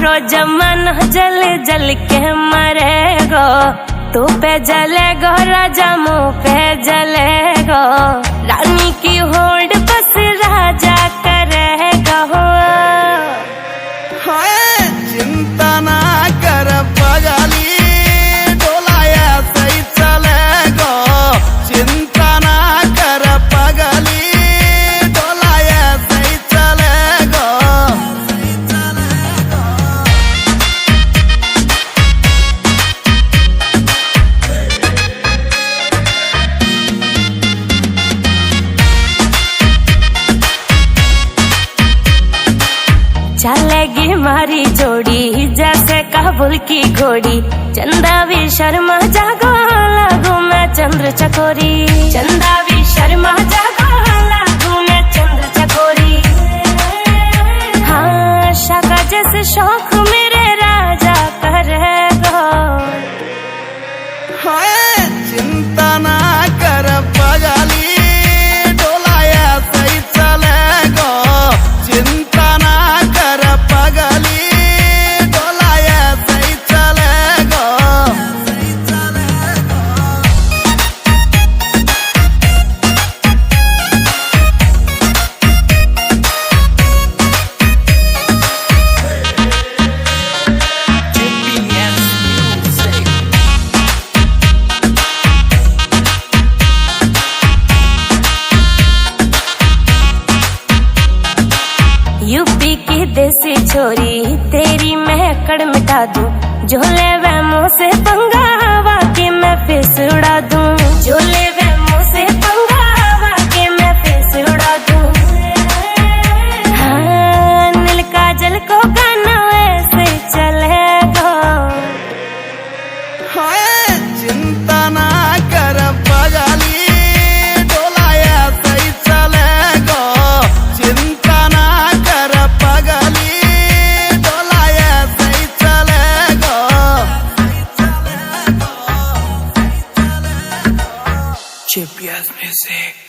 सारो जमाना जल जल के मरेगो। तू पे जलेगो राजा मुँह पे जलेगो। रानी की होड़ बस राजा करेगा। चिंता ना कर पगली, डोलाया सही चलेगो। चिंता ना कर पगली, डोलाया सही चलेगो। चलेगी मारी जोड़ी जैसे काबुल की घोड़ी। चंदा भी शर्मा जागो लागू मैं चंद्र चकोरी। चंदा भी शर्मा जागो लागू मैं चंद्र चकोरी। हाँ शाका जैसे शौक मेरे राजा करेगो। चिंता ना कर पगली, डोलाया सही चलेगो। चिंता ना कर पगली, डोलाया सही चलेगो। यूपी की देसी छोरी तेरी मैं अकड़ मिटा दूं। झोले वे मुँह से पंगा वाके मैं फिर उड़ा दूं। झोले वे मुँह से पंगा वाके मैं फिर उड़ा दूं। हाँ नील काजल को गाना ऐसे चलेगा। चिंता ना कर पगली, डोलाया सही चलेगो। चिंता ना कर पगली, डोलाया सही चलेगो। GPS Music।